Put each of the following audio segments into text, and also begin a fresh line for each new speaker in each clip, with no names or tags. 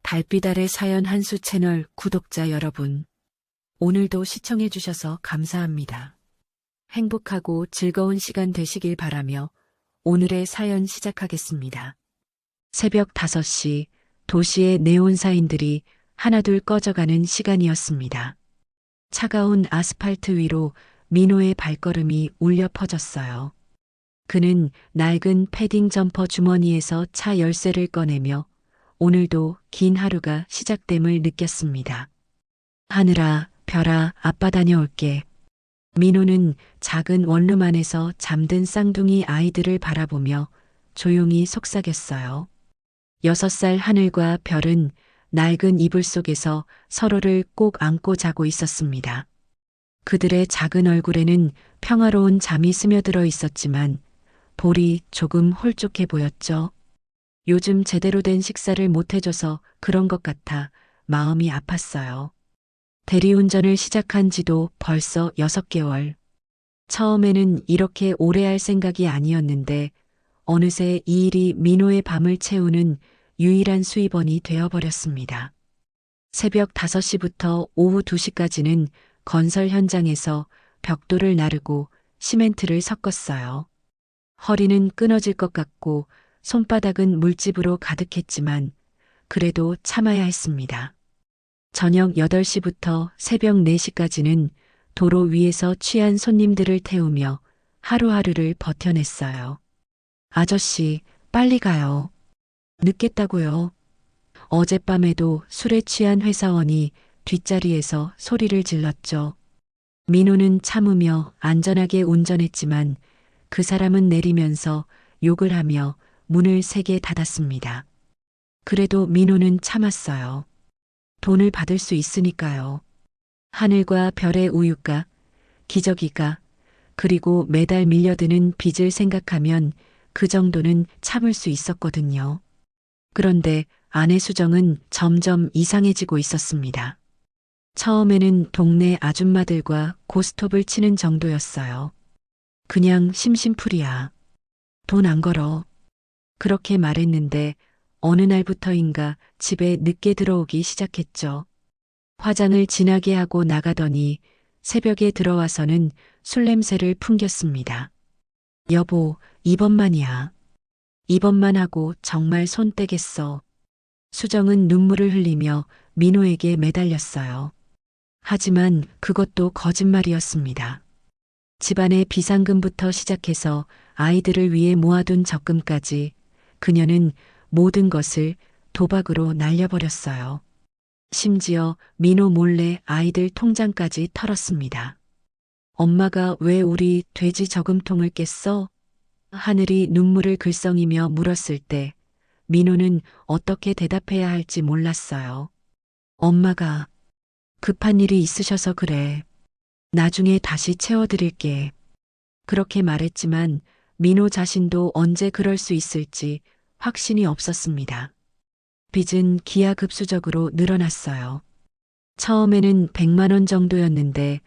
달빛 아래 사연 한수 채널 구독자 여러분, 오늘도 시청해주셔서 감사합니다. 행복하고 즐거운 시간 되시길 바라며 오늘의 사연 시작하겠습니다. 새벽 5시 도시의 네온사인들이 하나둘 꺼져가는 시간이었습니다. 차가운 아스팔트 위로 민호의 발걸음이 울려 퍼졌어요. 그는 낡은 패딩 점퍼 주머니에서 차 열쇠를 꺼내며 오늘도 긴 하루가 시작됨을 느꼈습니다. 하늘아, 별아, 아빠 다녀올게. 민호는 작은 원룸 안에서 잠든 쌍둥이 아이들을 바라보며 조용히 속삭였어요. 6살 하늘과 별은 낡은 이불 속에서 서로를 꼭 안고 자고 있었습니다. 그들의 작은 얼굴에는 평화로운 잠이 스며들어 있었지만 볼이 조금 홀쭉해 보였죠. 요즘 제대로 된 식사를 못 해줘서 그런 것 같아 마음이 아팠어요. 대리운전을 시작한 지도 벌써 6개월. 처음에는 이렇게 오래 할 생각이 아니었는데 어느새 이 일이 민호의 밤을 채우는 유일한 수입원이 되어버렸습니다. 새벽 5시부터 오후 2시까지는 건설 현장에서 벽돌을 나르고 시멘트를 섞었어요. 허리는 끊어질 것 같고 손바닥은 물집으로 가득했지만 그래도 참아야 했습니다. 저녁 8시부터 새벽 4시까지는 도로 위에서 취한 손님들을 태우며 하루하루를 버텨냈어요. 아저씨, 빨리 가요. 늦겠다고요. 어젯밤에도 술에 취한 회사원이 뒷자리에서 소리를 질렀죠. 민호는 참으며 안전하게 운전했지만 그 사람은 내리면서 욕을 하며 문을 세게 닫았습니다. 그래도 민호는 참았어요. 돈을 받을 수 있으니까요. 하늘과 별의 우유가, 기저귀가, 그리고 매달 밀려드는 빚을 생각하면 그 정도는 참을 수 있었거든요. 그런데 아내 수정은 점점 이상해지고 있었습니다. 처음에는 동네 아줌마들과 고스톱을 치는 정도였어요. 그냥 심심풀이야. 돈 안 걸어. 그렇게 말했는데 어느 날부터인가 집에 늦게 들어오기 시작했죠. 화장을 진하게 하고 나가더니 새벽에 들어와서는 술 냄새를 풍겼습니다. 여보, 이번만이야. 이번만 하고 정말 손 떼겠어. 수정은 눈물을 흘리며 민호에게 매달렸어요. 하지만 그것도 거짓말이었습니다. 집안의 비상금부터 시작해서 아이들을 위해 모아둔 적금까지 그녀는 모든 것을 도박으로 날려버렸어요. 심지어 민호 몰래 아이들 통장까지 털었습니다. 엄마가 왜 우리 돼지 저금통을 깼어? 하늘이 눈물을 글썽이며 물었을 때 민호는 어떻게 대답해야 할지 몰랐어요. 엄마가 급한 일이 있으셔서 그래. 나중에 다시 채워드릴게. 그렇게 말했지만 민호 자신도 언제 그럴 수 있을지 확신이 없었습니다. 빚은 기하급수적으로 늘어났어요. 처음에는 100만 원 정도였는데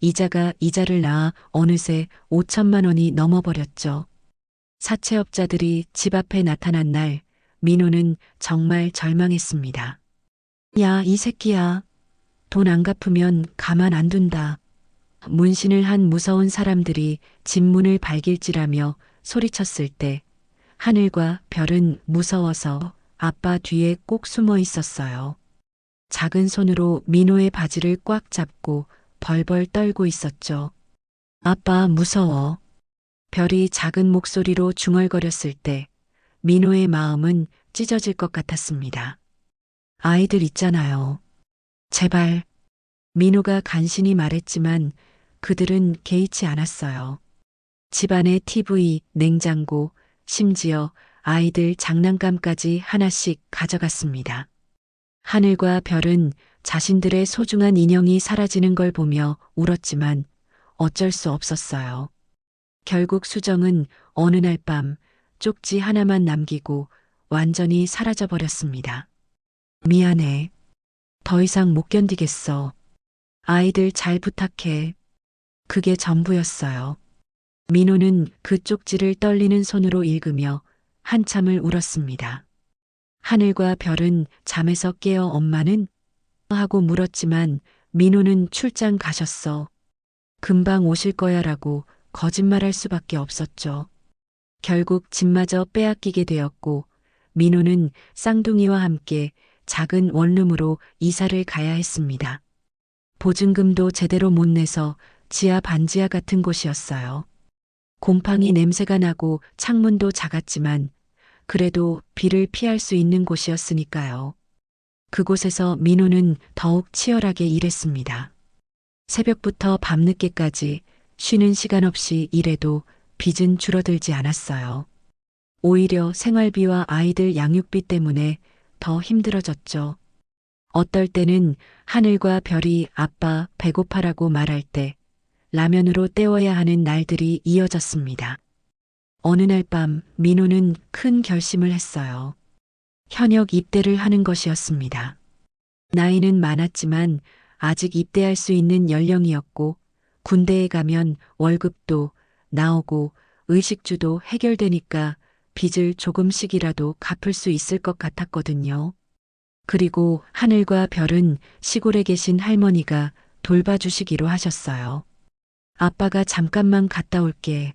이자가 이자를 낳아 어느새 5천만 원이 넘어버렸죠. 사채업자들이 집 앞에 나타난 날 민호는 정말 절망했습니다. 야, 이 새끼야. 돈 안 갚으면 가만 안 둔다. 문신을 한 무서운 사람들이 집 문을 발길질하며 소리쳤을 때 하늘과 별은 무서워서 아빠 뒤에 꼭 숨어 있었어요. 작은 손으로 민호의 바지를 꽉 잡고 벌벌 떨고 있었죠. 아빠 무서워. 별이 작은 목소리로 중얼거렸을 때 민호의 마음은 찢어질 것 같았습니다. 아이들 있잖아요. 제발. 민호가 간신히 말했지만 그들은 개의치 않았어요. 집안의 TV, 냉장고, 심지어 아이들 장난감까지 하나씩 가져갔습니다. 하늘과 별은 자신들의 소중한 인형이 사라지는 걸 보며 울었지만 어쩔 수 없었어요. 결국 수정은 어느 날 밤 쪽지 하나만 남기고 완전히 사라져버렸습니다. 미안해. 더 이상 못 견디겠어. 아이들 잘 부탁해. 그게 전부였어요. 민호는 그 쪽지를 떨리는 손으로 읽으며 한참을 울었습니다. 하늘과 별은 잠에서 깨어 엄마는? 하고 물었지만 민호는 출장 가셨어. 금방 오실 거야 라고 거짓말할 수밖에 없었죠. 결국 집마저 빼앗기게 되었고 민호는 쌍둥이와 함께 작은 원룸으로 이사를 가야 했습니다. 보증금도 제대로 못 내서 지하 반지하 같은 곳이었어요. 곰팡이 냄새가 나고 창문도 작았지만 그래도 비를 피할 수 있는 곳이었으니까요. 그곳에서 민호는 더욱 치열하게 일했습니다. 새벽부터 밤늦게까지 쉬는 시간 없이 일해도 빚은 줄어들지 않았어요. 오히려 생활비와 아이들 양육비 때문에 더 힘들어졌죠. 어떨 때는 하늘과 별이 아빠 배고파라고 말할 때 라면으로 때워야 하는 날들이 이어졌습니다. 어느 날 밤 민호는 큰 결심을 했어요. 현역 입대를 하는 것이었습니다. 나이는 많았지만 아직 입대할 수 있는 연령이었고 군대에 가면 월급도 나오고 의식주도 해결되니까 빚을 조금씩이라도 갚을 수 있을 것 같았거든요. 그리고 하늘과 별은 시골에 계신 할머니가 돌봐주시기로 하셨어요. 아빠가 잠깐만 갔다 올게.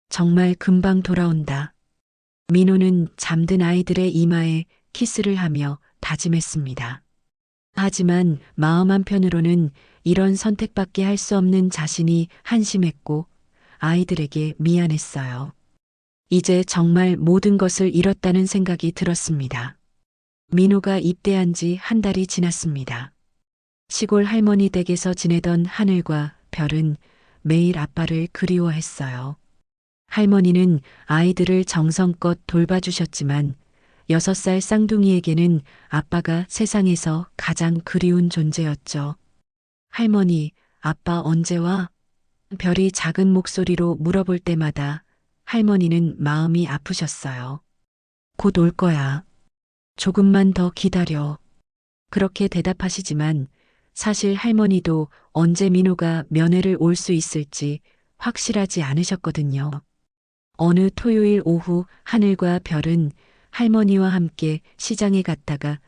정말 금방 돌아온다. 민호는 잠든 아이들의 이마에 키스를 하며 다짐했습니다. 하지만 마음 한편으로는 이런 선택밖에 할 수 없는 자신이 한심했고 아이들에게 미안했어요. 이제 정말 모든 것을 잃었다는 생각이 들었습니다. 민호가 입대한 지 한 달이 지났습니다. 시골 할머니 댁에서 지내던 하늘과 별은 매일 아빠를 그리워했어요. 할머니는 아이들을 정성껏 돌봐주셨지만 6살 쌍둥이에게는 아빠가 세상에서 가장 그리운 존재였죠. 할머니, 아빠 언제 와? 별이 작은 목소리로 물어볼 때마다 할머니는 마음이 아프셨어요. 곧 올 거야. 조금만 더 기다려. 그렇게 대답하시지만 사실 할머니도 언제 민호가 면회를 올 수 있을지 확실하지 않으셨거든요. 어느 토요일 오후 하늘과 별은 할머니와 함께 시장에 갔다가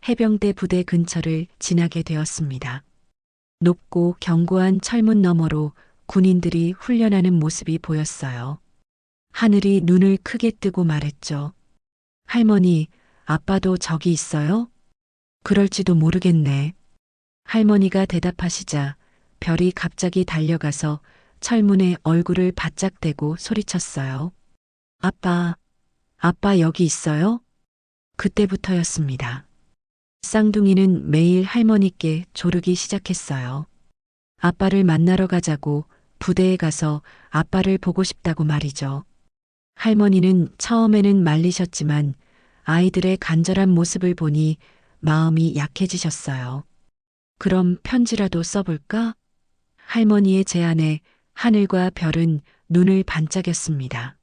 해병대 부대 근처를 지나게 되었습니다. 높고 견고한 철문 너머로 군인들이 훈련하는 모습이 보였어요. 하늘이 눈을 크게 뜨고 말했죠. 할머니, 아빠도 저기 있어요? 그럴지도 모르겠네. 할머니가 대답하시자 별이 갑자기 달려가서 철문에 얼굴을 바짝 대고 소리쳤어요. 아빠, 아빠 여기 있어요? 그때부터였습니다. 쌍둥이는 매일 할머니께 조르기 시작했어요. 아빠를 만나러 가자고 부대에 가서 아빠를 보고 싶다고 말이죠. 할머니는 처음에는 말리셨지만 아이들의 간절한 모습을 보니 마음이 약해지셨어요. 그럼 편지라도 써볼까? 할머니의 제안에 하늘과 별은 눈을 반짝였습니다.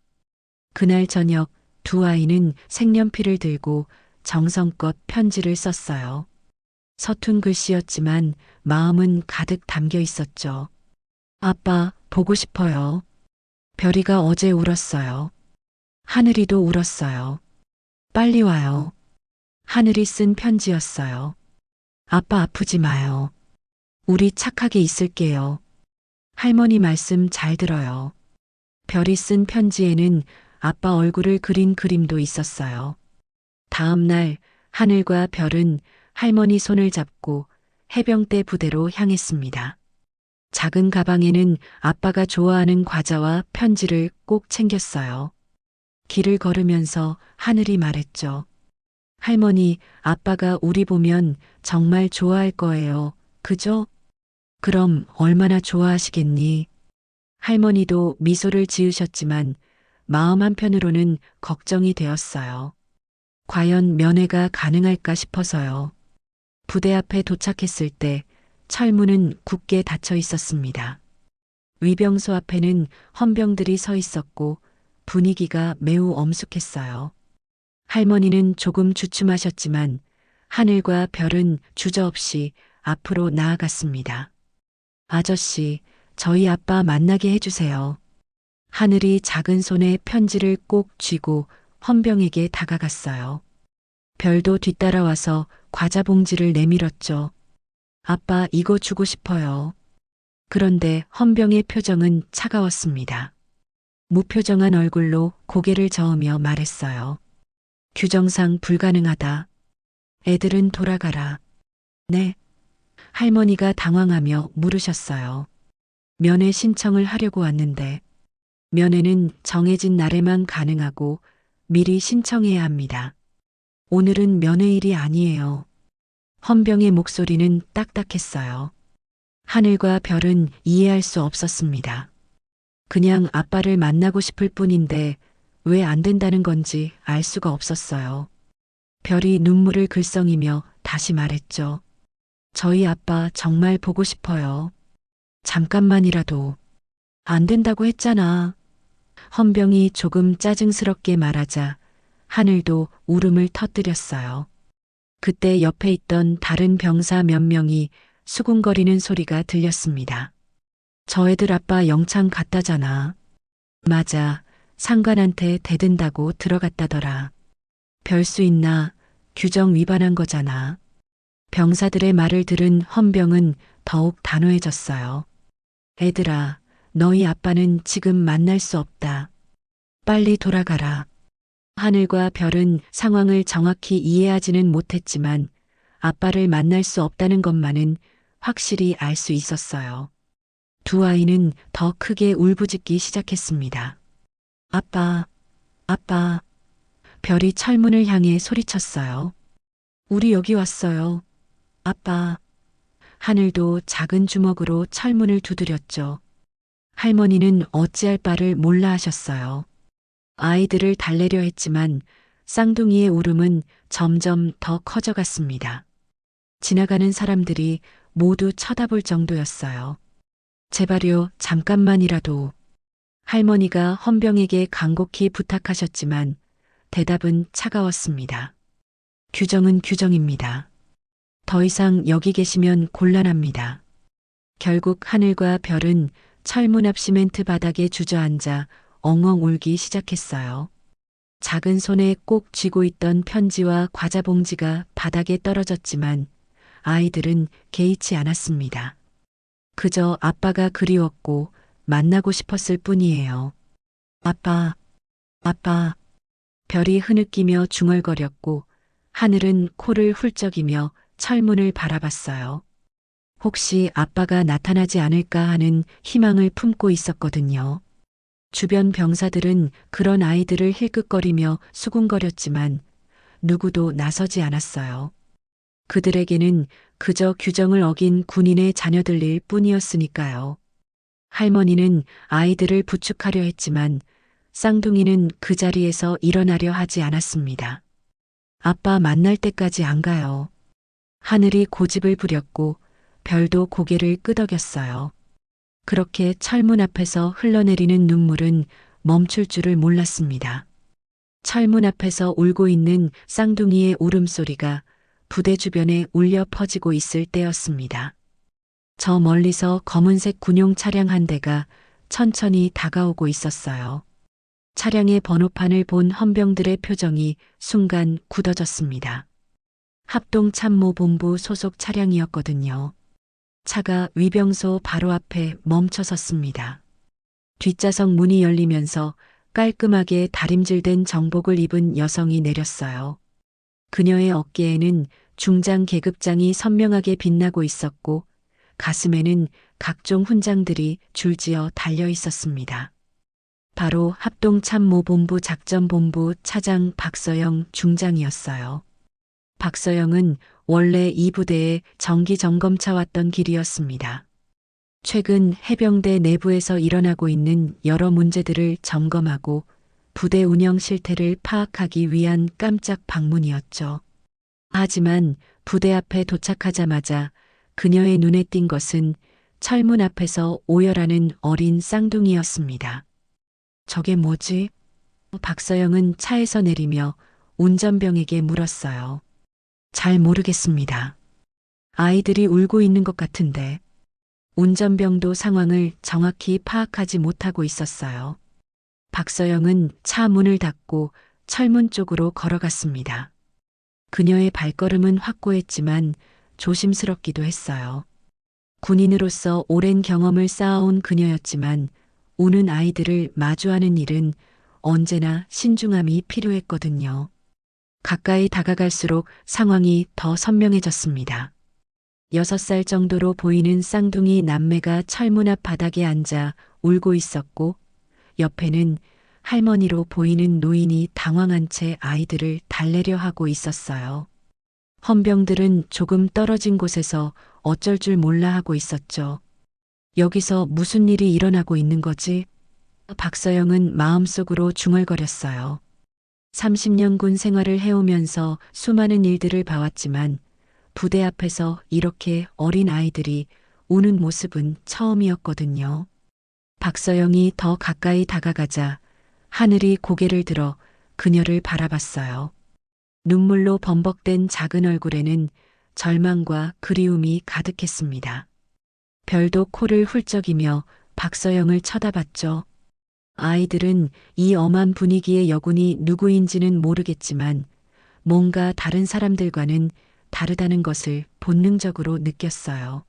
그날 저녁 두 아이는 색연필을 들고 정성껏 편지를 썼어요. 서툰 글씨였지만 마음은 가득 담겨 있었죠. 아빠, 보고 싶어요. 별이가 어제 울었어요. 하늘이도 울었어요. 빨리 와요. 하늘이 쓴 편지였어요. 아빠 아프지 마요. 우리 착하게 있을게요. 할머니 말씀 잘 들어요. 별이 쓴 편지에는 아빠 얼굴을 그린 그림도 있었어요. 다음 날 하늘과 별은 할머니 손을 잡고 해병대 부대로 향했습니다. 작은 가방에는 아빠가 좋아하는 과자와 편지를 꼭 챙겼어요. 길을 걸으면서 하늘이 말했죠. 할머니, 아빠가 우리 보면 정말 좋아할 거예요. 그죠? 그럼 얼마나 좋아하시겠니? 할머니도 미소를 지으셨지만 마음 한편으로는 걱정이 되었어요. 과연 면회가 가능할까 싶어서요. 부대 앞에 도착했을 때 철문은 굳게 닫혀 있었습니다. 위병소 앞에는 헌병들이 서 있었고 분위기가 매우 엄숙했어요. 할머니는 조금 주춤하셨지만 하늘과 별은 주저없이 앞으로 나아갔습니다. 아저씨, 저희 아빠 만나게 해주세요. 하늘이 작은 손에 편지를 꼭 쥐고 헌병에게 다가갔어요. 별도 뒤따라와서 과자 봉지를 내밀었죠. 아빠, 이거 주고 싶어요. 그런데 헌병의 표정은 차가웠습니다. 무표정한 얼굴로 고개를 저으며 말했어요. 규정상 불가능하다. 애들은 돌아가라. 네. 할머니가 당황하며 물으셨어요. 면회 신청을 하려고 왔는데 면회는 정해진 날에만 가능하고 미리 신청해야 합니다. 오늘은 면회일이 아니에요. 헌병의 목소리는 딱딱했어요. 하늘과 별은 이해할 수 없었습니다. 그냥 아빠를 만나고 싶을 뿐인데 왜 안 된다는 건지 알 수가 없었어요. 별이 눈물을 글썽이며 다시 말했죠. 저희 아빠 정말 보고 싶어요. 잠깐만이라도. 안 된다고 했잖아. 헌병이 조금 짜증스럽게 말하자 하늘도 울음을 터뜨렸어요. 그때 옆에 있던 다른 병사 몇 명이 수군거리는 소리가 들렸습니다. 저 애들 아빠 영창 갔다잖아. 맞아. 상관한테 대든다고 들어갔다더라. 별 수 있나? 규정 위반한 거잖아. 병사들의 말을 들은 헌병은 더욱 단호해졌어요. 애들아, 너희 아빠는 지금 만날 수 없다. 빨리 돌아가라. 하늘과 별은 상황을 정확히 이해하지는 못했지만 아빠를 만날 수 없다는 것만은 확실히 알 수 있었어요. 두 아이는 더 크게 울부짖기 시작했습니다. 아빠, 아빠. 별이 철문을 향해 소리쳤어요. 우리 여기 왔어요. 아빠. 하늘도 작은 주먹으로 철문을 두드렸죠. 할머니는 어찌할 바를 몰라 하셨어요. 아이들을 달래려 했지만 쌍둥이의 울음은 점점 더 커져갔습니다. 지나가는 사람들이 모두 쳐다볼 정도였어요. 제발요, 잠깐만이라도. 할머니가 헌병에게 간곡히 부탁하셨지만 대답은 차가웠습니다. 규정은 규정입니다. 더 이상 여기 계시면 곤란합니다. 결국 하늘과 별은 철문 앞 시멘트 바닥에 주저앉아 엉엉 울기 시작했어요. 작은 손에 꼭 쥐고 있던 편지와 과자 봉지가 바닥에 떨어졌지만 아이들은 개의치 않았습니다. 그저 아빠가 그리웠고 만나고 싶었을 뿐이에요. 아빠, 아빠. 별이 흐느끼며 중얼거렸고 하늘은 코를 훌쩍이며 철문을 바라봤어요. 혹시 아빠가 나타나지 않을까 하는 희망을 품고 있었거든요. 주변 병사들은 그런 아이들을 힐끗거리며 수군거렸지만 누구도 나서지 않았어요. 그들에게는 그저 규정을 어긴 군인의 자녀들일 뿐이었으니까요. 할머니는 아이들을 부축하려 했지만 쌍둥이는 그 자리에서 일어나려 하지 않았습니다. 아빠 만날 때까지 안 가요. 하늘이 고집을 부렸고 별도 고개를 끄덕였어요. 그렇게 철문 앞에서 흘러내리는 눈물은 멈출 줄을 몰랐습니다. 철문 앞에서 울고 있는 쌍둥이의 울음소리가 부대 주변에 울려 퍼지고 있을 때였습니다. 저 멀리서 검은색 군용 차량 한 대가 천천히 다가오고 있었어요. 차량의 번호판을 본 헌병들의 표정이 순간 굳어졌습니다. 합동참모본부 소속 차량이었거든요. 차가 위병소 바로 앞에 멈춰 섰습니다. 뒷좌석 문이 열리면서 깔끔하게 다림질된 정복을 입은 여성이 내렸어요. 그녀의 어깨에는 중장 계급장이 선명하게 빛나고 있었고 가슴에는 각종 훈장들이 줄지어 달려 있었습니다. 바로 합동참모본부 작전본부 차장 박서영 중장이었어요. 박서영은 원래 이 부대에 정기 점검차 왔던 길이었습니다. 최근 해병대 내부에서 일어나고 있는 여러 문제들을 점검하고 부대 운영 실태를 파악하기 위한 깜짝 방문이었죠. 하지만 부대 앞에 도착하자마자 그녀의 눈에 띈 것은 철문 앞에서 오열하는 어린 쌍둥이였습니다. 저게 뭐지? 박서영은 차에서 내리며 운전병에게 물었어요. 잘 모르겠습니다. 아이들이 울고 있는 것 같은데. 운전병도 상황을 정확히 파악하지 못하고 있었어요. 박서영은 차 문을 닫고 철문 쪽으로 걸어갔습니다. 그녀의 발걸음은 확고했지만 조심스럽기도 했어요. 군인으로서 오랜 경험을 쌓아온 그녀였지만 우는 아이들을 마주하는 일은 언제나 신중함이 필요했거든요. 가까이 다가갈수록 상황이 더 선명해졌습니다. 6살 정도로 보이는 쌍둥이 남매가 철문 앞 바닥에 앉아 울고 있었고 옆에는 할머니로 보이는 노인이 당황한 채 아이들을 달래려 하고 있었어요. 헌병들은 조금 떨어진 곳에서 어쩔 줄 몰라 하고 있었죠. 여기서 무슨 일이 일어나고 있는 거지? 박서영은 마음속으로 중얼거렸어요. 30년 군 생활을 해오면서 수많은 일들을 봐왔지만 부대 앞에서 이렇게 어린 아이들이 우는 모습은 처음이었거든요. 박서영이 더 가까이 다가가자 하늘이 고개를 들어 그녀를 바라봤어요. 눈물로 범벅된 작은 얼굴에는 절망과 그리움이 가득했습니다. 별도 코를 훌쩍이며 박서영을 쳐다봤죠. 아이들은 이 엄한 분위기의 여군이 누구인지는 모르겠지만 뭔가 다른 사람들과는 다르다는 것을 본능적으로 느꼈어요.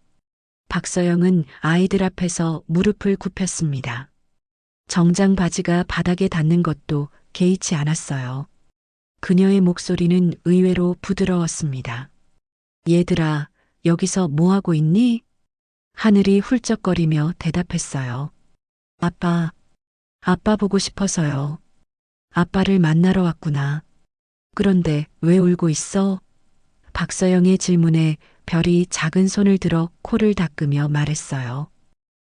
박서영은 아이들 앞에서 무릎을 굽혔습니다. 정장 바지가 바닥에 닿는 것도 개의치 않았어요. 그녀의 목소리는 의외로 부드러웠습니다. 얘들아, 여기서 뭐하고 있니? 하늘이 훌쩍거리며 대답했어요. 아빠 보고 싶어서요. 아빠를 만나러 왔구나. 그런데 왜 울고 있어? 박서영의 질문에 별이 작은 손을 들어 코를 닦으며 말했어요.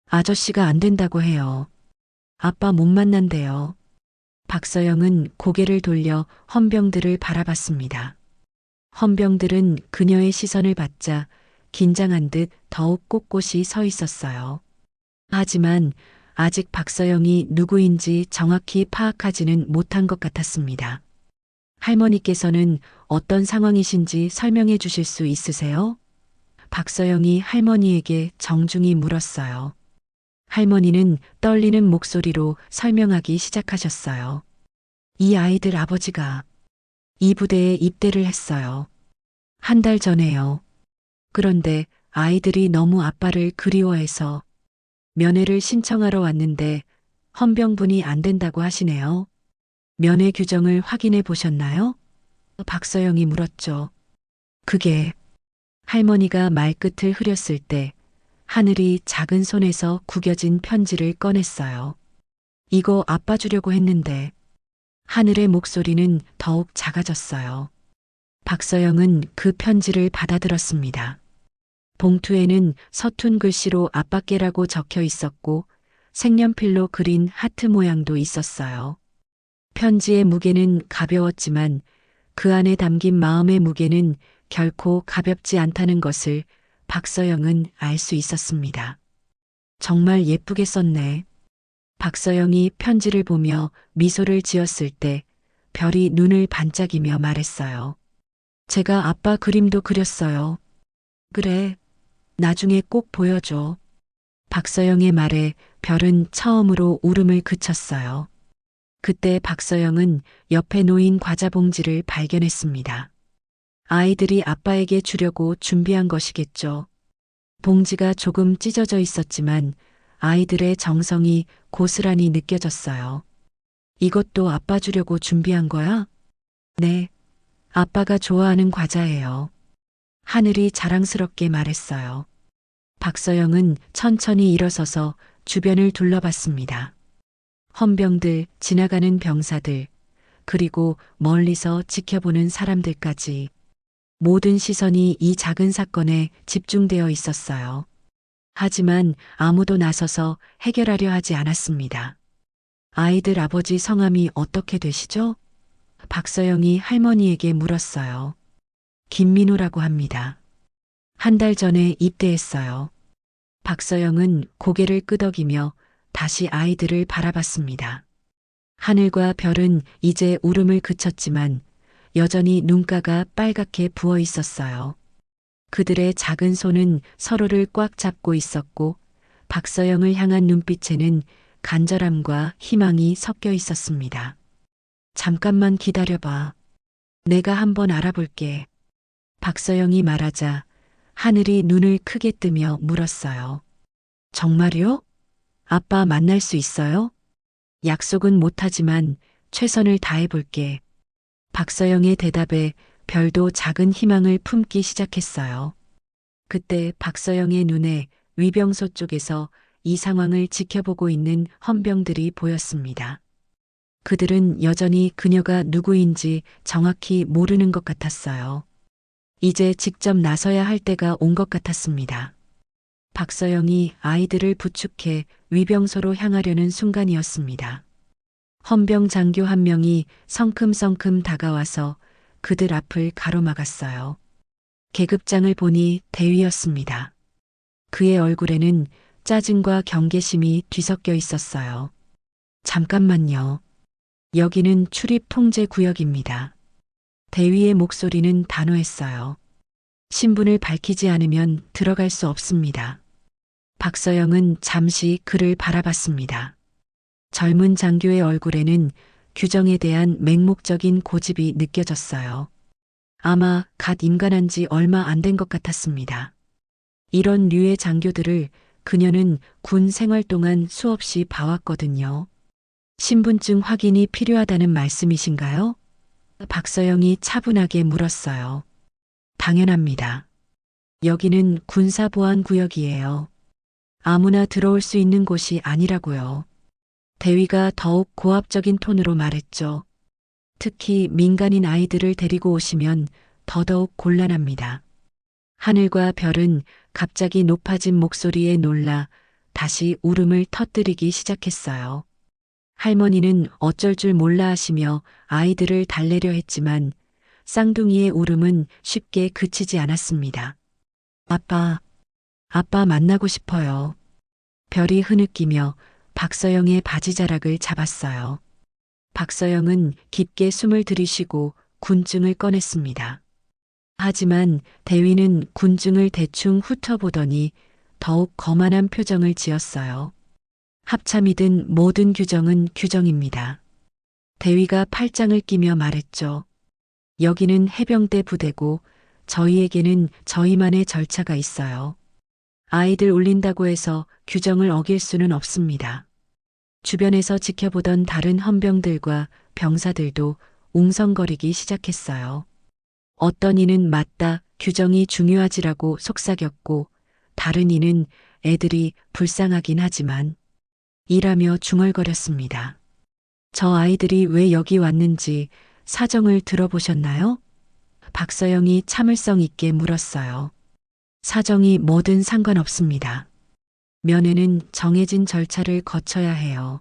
아저씨가 안 된다고 해요. 아빠 못 만난대요. 박서영은 고개를 돌려 헌병들을 바라봤습니다. 헌병들은 그녀의 시선을 받자 긴장한 듯 더욱 꼿꼿이 서 있었어요. 하지만 아직 박서영이 누구인지 정확히 파악하지는 못한 것 같았습니다. 할머니께서는 어떤 상황이신지 설명해 주실 수 있으세요? 박서영이 할머니에게 정중히 물었어요. 할머니는 떨리는 목소리로 설명하기 시작하셨어요. 이 아이들 아버지가 이 부대에 입대를 했어요. 한 달 전에요. 그런데 아이들이 너무 아빠를 그리워해서 면회를 신청하러 왔는데 헌병분이 안 된다고 하시네요. 면회 규정을 확인해 보셨나요? 박서영이 물었죠. 그게 할머니가 말끝을 흐렸을 때 하늘이 작은 손에서 구겨진 편지를 꺼냈어요. 이거 아빠 주려고 했는데 하늘의 목소리는 더욱 작아졌어요. 박서영은 그 편지를 받아들었습니다. 봉투에는 서툰 글씨로 아빠께라고 적혀 있었고 색연필로 그린 하트 모양도 있었어요. 편지의 무게는 가벼웠지만 그 안에 담긴 마음의 무게는 결코 가볍지 않다는 것을 박서영은 알 수 있었습니다. 정말 예쁘게 썼네. 박서영이 편지를 보며 미소를 지었을 때 별이 눈을 반짝이며 말했어요. 제가 아빠 그림도 그렸어요. 그래, 나중에 꼭 보여줘. 박서영의 말에 별은 처음으로 울음을 그쳤어요. 그때 박서영은 옆에 놓인 과자 봉지를 발견했습니다. 아이들이 아빠에게 주려고 준비한 것이겠죠. 봉지가 조금 찢어져 있었지만 아이들의 정성이 고스란히 느껴졌어요. 이것도 아빠 주려고 준비한 거야? 네, 아빠가 좋아하는 과자예요. 하늘이 자랑스럽게 말했어요. 박서영은 천천히 일어서서 주변을 둘러봤습니다. 헌병들, 지나가는 병사들, 그리고 멀리서 지켜보는 사람들까지 모든 시선이 이 작은 사건에 집중되어 있었어요. 하지만 아무도 나서서 해결하려 하지 않았습니다. 아이들 아버지 성함이 어떻게 되시죠? 박서영이 할머니에게 물었어요. 김민호라고 합니다. 한 달 전에 입대했어요. 박서영은 고개를 끄덕이며 다시 아이들을 바라봤습니다. 하늘과 별은 이제 울음을 그쳤지만 여전히 눈가가 빨갛게 부어 있었어요. 그들의 작은 손은 서로를 꽉 잡고 있었고 박서영을 향한 눈빛에는 간절함과 희망이 섞여 있었습니다. 잠깐만 기다려봐. 내가 한번 알아볼게. 박서영이 말하자 하늘이 눈을 크게 뜨며 물었어요. 정말요? 아빠 만날 수 있어요? 약속은 못하지만 최선을 다해볼게. 박서영의 대답에 별도 작은 희망을 품기 시작했어요. 그때 박서영의 눈에 위병소 쪽에서 이 상황을 지켜보고 있는 헌병들이 보였습니다. 그들은 여전히 그녀가 누구인지 정확히 모르는 것 같았어요. 이제 직접 나서야 할 때가 온 것 같았습니다. 박서영이 아이들을 부축해 위병소로 향하려는 순간이었습니다. 헌병 장교 한 명이 성큼성큼 다가와서 그들 앞을 가로막았어요. 계급장을 보니 대위였습니다. 그의 얼굴에는 짜증과 경계심이 뒤섞여 있었어요. 잠깐만요. 여기는 출입 통제 구역입니다. 대위의 목소리는 단호했어요. 신분을 밝히지 않으면 들어갈 수 없습니다. 박서영은 잠시 그를 바라봤습니다. 젊은 장교의 얼굴에는 규정에 대한 맹목적인 고집이 느껴졌어요. 아마 갓 임관한 지 얼마 안 된 것 같았습니다. 이런 류의 장교들을 그녀는 군 생활 동안 수없이 봐왔거든요. 신분증 확인이 필요하다는 말씀이신가요? 박서영이 차분하게 물었어요. 당연합니다. 여기는 군사보안구역이에요. 아무나 들어올 수 있는 곳이 아니라고요. 대위가 더욱 고압적인 톤으로 말했죠. 특히 민간인 아이들을 데리고 오시면 더더욱 곤란합니다. 하늘과 별은 갑자기 높아진 목소리에 놀라 다시 울음을 터뜨리기 시작했어요. 할머니는 어쩔 줄 몰라 하시며 아이들을 달래려 했지만 쌍둥이의 울음은 쉽게 그치지 않았습니다. 아빠 만나고 싶어요. 별이 흐느끼며 박서영의 바지자락을 잡았어요. 박서영은 깊게 숨을 들이쉬고 군증을 꺼냈습니다. 하지만 대위는 군증을 대충 훑어보더니 더욱 거만한 표정을 지었어요. 합참이든 모든 규정은 규정입니다. 대위가 팔짱을 끼며 말했죠. 여기는 해병대 부대고 저희에게는 저희만의 절차가 있어요. 아이들 울린다고 해서 규정을 어길 수는 없습니다. 주변에서 지켜보던 다른 헌병들과 병사들도 웅성거리기 시작했어요. 어떤 이는 맞다, 규정이 중요하지라고 속삭였고 다른 이는 애들이 불쌍하긴 하지만 이라며 중얼거렸습니다. 저 아이들이 왜 여기 왔는지 사정을 들어보셨나요? 박서영이 참을성 있게 물었어요. 사정이 뭐든 상관없습니다. 면회는 정해진 절차를 거쳐야 해요.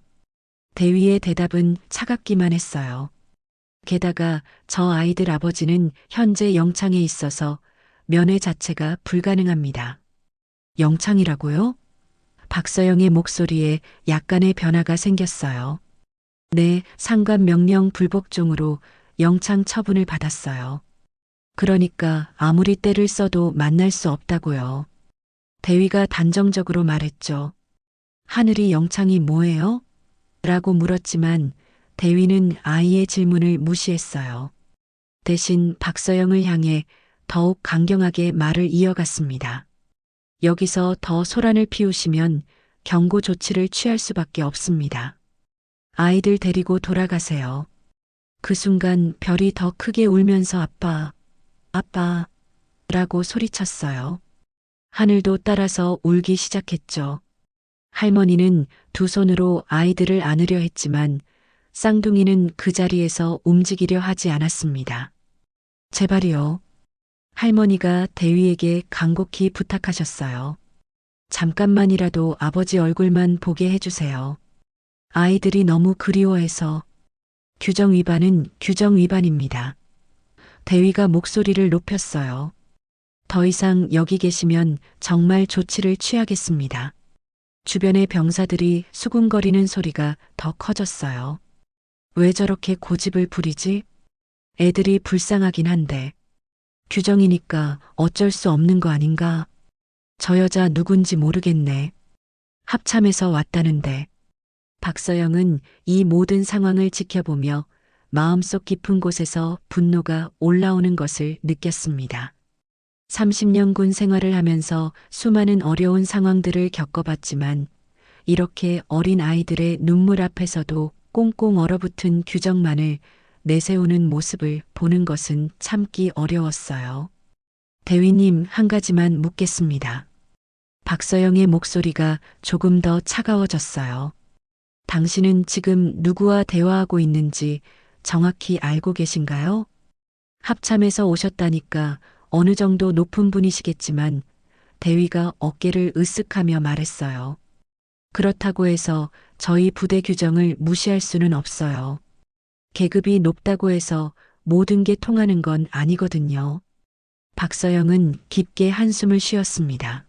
대위의 대답은 차갑기만 했어요. 게다가 저 아이들 아버지는 현재 영창에 있어서 면회 자체가 불가능합니다. 영창이라고요? 박서영의 목소리에 약간의 변화가 생겼어요. 네, 상관 명령 불복종으로 영창 처분을 받았어요. 그러니까 아무리 때를 써도 만날 수 없다고요. 대위가 단정적으로 말했죠. 하늘이 영창이 뭐예요? 라고 물었지만 대위는 아이의 질문을 무시했어요. 대신 박서영을 향해 더욱 강경하게 말을 이어갔습니다. 여기서 더 소란을 피우시면 경고 조치를 취할 수밖에 없습니다. 아이들 데리고 돌아가세요. 그 순간 별이 더 크게 울면서 아빠, 라고 소리쳤어요. 하늘도 따라서 울기 시작했죠. 할머니는 두 손으로 아이들을 안으려 했지만 쌍둥이는 그 자리에서 움직이려 하지 않았습니다. 제발이요. 할머니가 대위에게 간곡히 부탁하셨어요. 잠깐만이라도 아버지 얼굴만 보게 해주세요. 아이들이 너무 그리워해서. 규정 위반은 규정 위반입니다. 대위가 목소리를 높였어요. 더 이상 여기 계시면 정말 조치를 취하겠습니다. 주변의 병사들이 수군거리는 소리가 더 커졌어요. 왜 저렇게 고집을 부리지? 애들이 불쌍하긴 한데. 규정이니까 어쩔 수 없는 거 아닌가? 저 여자 누군지 모르겠네. 합참에서 왔다는데. 박서영은 이 모든 상황을 지켜보며 마음속 깊은 곳에서 분노가 올라오는 것을 느꼈습니다. 30년 군 생활을 하면서 수많은 어려운 상황들을 겪어봤지만 이렇게 어린 아이들의 눈물 앞에서도 꽁꽁 얼어붙은 규정만을 내세우는 모습을 보는 것은 참기 어려웠어요. 대위님, 한 가지만 묻겠습니다. 박서영의 목소리가 조금 더 차가워졌어요. 당신은 지금 누구와 대화하고 있는지 정확히 알고 계신가요? 합참에서 오셨다니까 어느 정도 높은 분이시겠지만 대위가 어깨를 으쓱하며 말했어요. 그렇다고 해서 저희 부대 규정을 무시할 수는 없어요. 계급이 높다고 해서 모든 게 통하는 건 아니거든요. 박서영은 깊게 한숨을 쉬었습니다.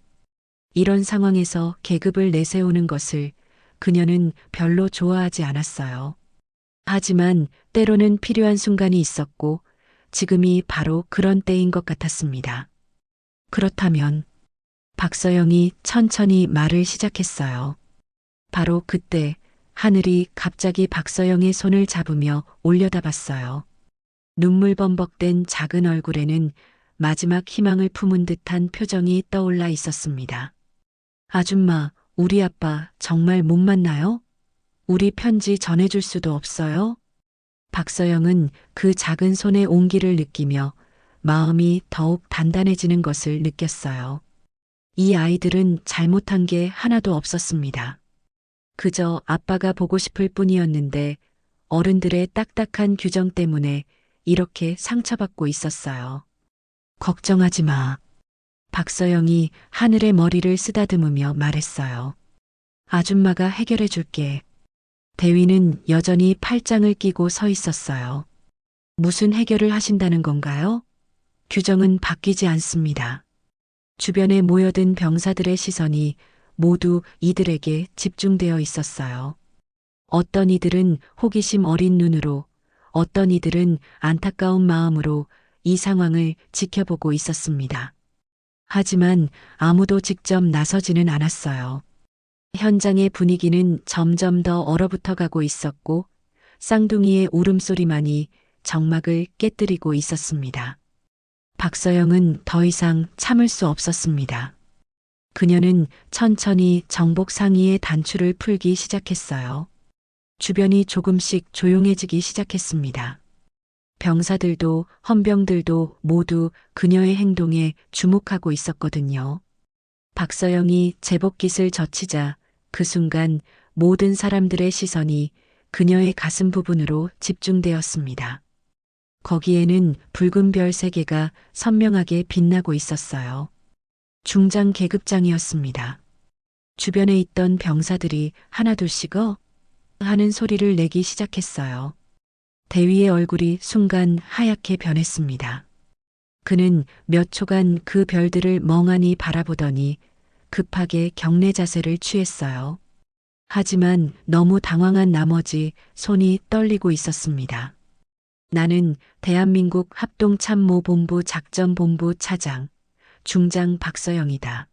이런 상황에서 계급을 내세우는 것을 그녀는 별로 좋아하지 않았어요. 하지만 때로는 필요한 순간이 있었고 지금이 바로 그런 때인 것 같았습니다. 그렇다면 박서영이 천천히 말을 시작했어요. 바로 그때 하늘이 갑자기 박서영의 손을 잡으며 올려다봤어요. 눈물 범벅된 작은 얼굴에는 마지막 희망을 품은 듯한 표정이 떠올라 있었습니다. 아줌마, 우리 아빠 정말 못 만나요? 우리 편지 전해줄 수도 없어요? 박서영은 그 작은 손의 온기를 느끼며 마음이 더욱 단단해지는 것을 느꼈어요. 이 아이들은 잘못한 게 하나도 없었습니다. 그저 아빠가 보고 싶을 뿐이었는데 어른들의 딱딱한 규정 때문에 이렇게 상처받고 있었어요. 걱정하지 마. 박서영이 하늘의 머리를 쓰다듬으며 말했어요. 아줌마가 해결해 줄게. 대위는 여전히 팔짱을 끼고 서 있었어요. 무슨 해결을 하신다는 건가요? 규정은 바뀌지 않습니다. 주변에 모여든 병사들의 시선이 모두 이들에게 집중되어 있었어요. 어떤 이들은 호기심 어린 눈으로, 어떤 이들은 안타까운 마음으로 이 상황을 지켜보고 있었습니다. 하지만 아무도 직접 나서지는 않았어요. 현장의 분위기는 점점 더 얼어붙어 가고 있었고 쌍둥이의 울음소리만이 정막을 깨뜨리고 있었습니다. 박서영은 더 이상 참을 수 없었습니다. 그녀는 천천히 정복 상의의 단추를 풀기 시작했어요. 주변이 조금씩 조용해지기 시작했습니다. 병사들도 헌병들도 모두 그녀의 행동에 주목하고 있었거든요. 박서영이 제복깃을 젖히자 그 순간 모든 사람들의 시선이 그녀의 가슴 부분으로 집중되었습니다. 거기에는 붉은 별 3개가 선명하게 빛나고 있었어요. 중장 계급장이었습니다. 주변에 있던 병사들이 하나둘씩 하는 소리를 내기 시작했어요. 대위의 얼굴이 순간 하얗게 변했습니다. 그는 몇 초간 그 별들을 멍하니 바라보더니 급하게 경례 자세를 취했어요. 하지만 너무 당황한 나머지 손이 떨리고 있었습니다. 나는 대한민국 합동참모본부 작전본부 차장, 중장 박서영이다.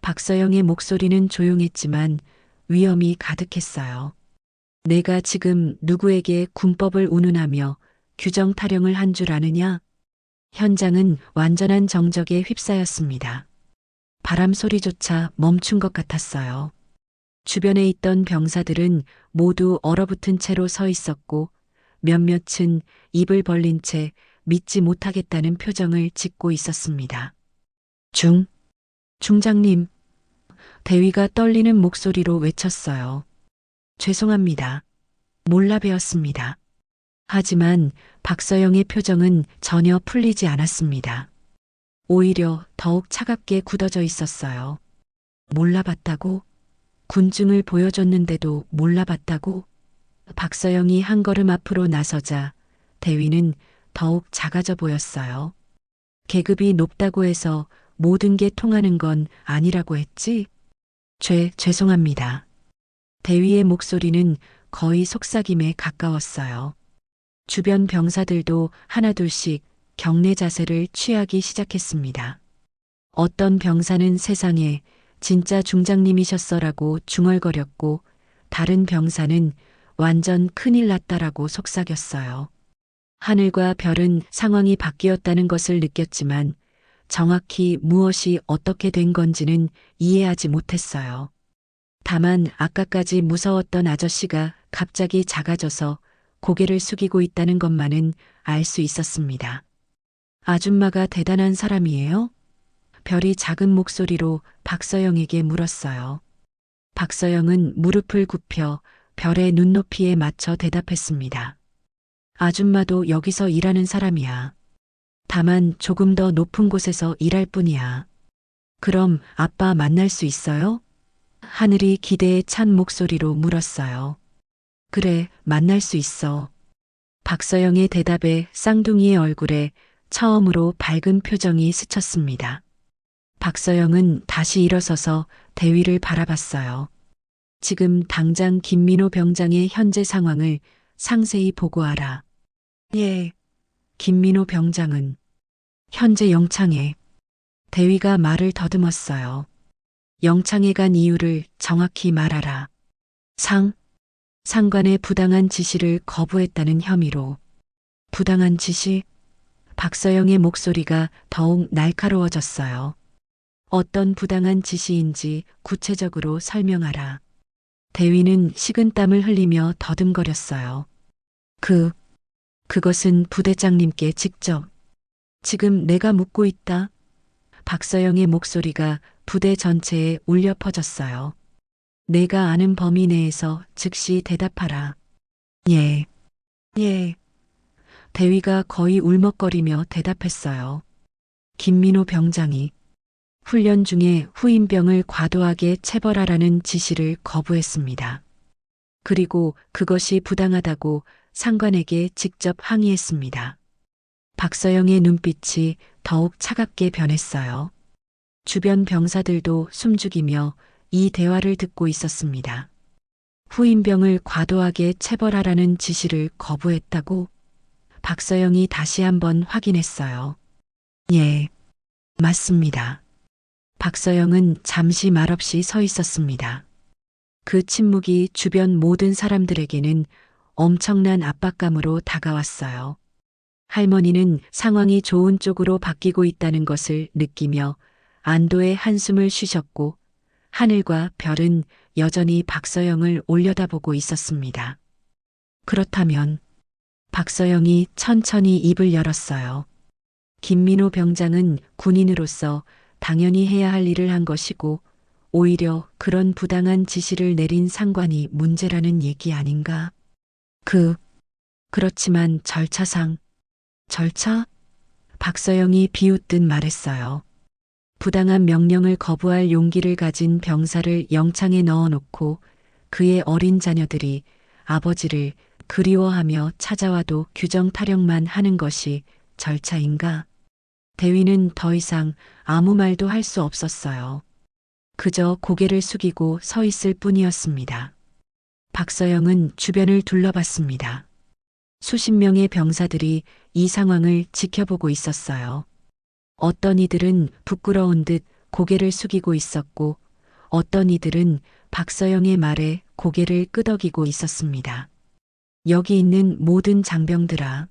박서영의 목소리는 조용했지만 위험이 가득했어요. 내가 지금 누구에게 군법을 운운하며 규정 타령을 한 줄 아느냐? 현장은 완전한 정적에 휩싸였습니다. 바람 소리조차 멈춘 것 같았어요. 주변에 있던 병사들은 모두 얼어붙은 채로 서 있었고 몇몇은 입을 벌린 채 믿지 못하겠다는 표정을 짓고 있었습니다. 중장님, 대위가 떨리는 목소리로 외쳤어요. 죄송합니다. 몰라 뵈었습니다. 하지만 박서영의 표정은 전혀 풀리지 않았습니다. 오히려 더욱 차갑게 굳어져 있었어요. 몰라봤다고? 군증을 보여줬는데도 몰라봤다고? 박서영이 한 걸음 앞으로 나서자 대위는 더욱 작아져 보였어요. 계급이 높다고 해서 모든 게 통하는 건 아니라고 했지? 죄송합니다. 대위의 목소리는 거의 속삭임에 가까웠어요. 주변 병사들도 하나둘씩 경례 자세를 취하기 시작했습니다. 어떤 병사는 세상에 진짜 중장님이셨어라고 중얼거렸고 다른 병사는 완전 큰일 났다라고 속삭였어요. 하늘과 별은 상황이 바뀌었다는 것을 느꼈지만 정확히 무엇이 어떻게 된 건지는 이해하지 못했어요. 다만 아까까지 무서웠던 아저씨가 갑자기 작아져서 고개를 숙이고 있다는 것만은 알 수 있었습니다. 아줌마가 대단한 사람이에요? 별이 작은 목소리로 박서영에게 물었어요. 박서영은 무릎을 굽혀 별의 눈높이에 맞춰 대답했습니다. 아줌마도 여기서 일하는 사람이야. 다만 조금 더 높은 곳에서 일할 뿐이야. 그럼 아빠 만날 수 있어요? 하늘이 기대에 찬 목소리로 물었어요. 그래, 만날 수 있어. 박서영의 대답에 쌍둥이의 얼굴에 처음으로 밝은 표정이 스쳤습니다. 박서영은 다시 일어서서 대위를 바라봤어요. 지금 당장 김민호 병장의 현재 상황을 상세히 보고하라. 예. 김민호 병장은 현재 영창에. 대위가 말을 더듬었어요. 영창에 간 이유를 정확히 말하라. 상관의 부당한 지시를 거부했다는 혐의로. 부당한 지시? 박서영의 목소리가 더욱 날카로워졌어요. 어떤 부당한 지시인지 구체적으로 설명하라. 대위는 식은땀을 흘리며 더듬거렸어요. 그것은 부대장님께 직접. 지금 내가 묻고 있다. 박서영의 목소리가 부대 전체에 울려 퍼졌어요. 내가 아는 범위 내에서 즉시 대답하라. 예. 대위가 거의 울먹거리며 대답했어요. 김민호 병장이 훈련 중에 후임병을 과도하게 체벌하라는 지시를 거부했습니다. 그리고 그것이 부당하다고 상관에게 직접 항의했습니다. 박서영의 눈빛이 더욱 차갑게 변했어요. 주변 병사들도 숨죽이며 이 대화를 듣고 있었습니다. 후임병을 과도하게 체벌하라는 지시를 거부했다고? 박서영이 다시 한번 확인했어요. 예, 맞습니다. 박서영은 잠시 말없이 서 있었습니다. 그 침묵이 주변 모든 사람들에게는 엄청난 압박감으로 다가왔어요. 할머니는 상황이 좋은 쪽으로 바뀌고 있다는 것을 느끼며 안도의 한숨을 쉬셨고 하늘과 별은 여전히 박서영을 올려다보고 있었습니다. 그렇다면 박서영이 천천히 입을 열었어요. 김민호 병장은 군인으로서 당연히 해야 할 일을 한 것이고 오히려 그런 부당한 지시를 내린 상관이 문제라는 얘기 아닌가? 그렇지만 절차상. 절차? 박서영이 비웃듯 말했어요. 부당한 명령을 거부할 용기를 가진 병사를 영창에 넣어놓고 그의 어린 자녀들이 아버지를 그리워하며 찾아와도 규정 타령만 하는 것이 절차인가? 대위는 더 이상 아무 말도 할 수 없었어요. 그저 고개를 숙이고 서 있을 뿐이었습니다. 박서영은 주변을 둘러봤습니다. 수십 명의 병사들이 이 상황을 지켜보고 있었어요. 어떤 이들은 부끄러운 듯 고개를 숙이고 있었고 어떤 이들은 박서영의 말에 고개를 끄덕이고 있었습니다. 여기 있는 모든 장병들아.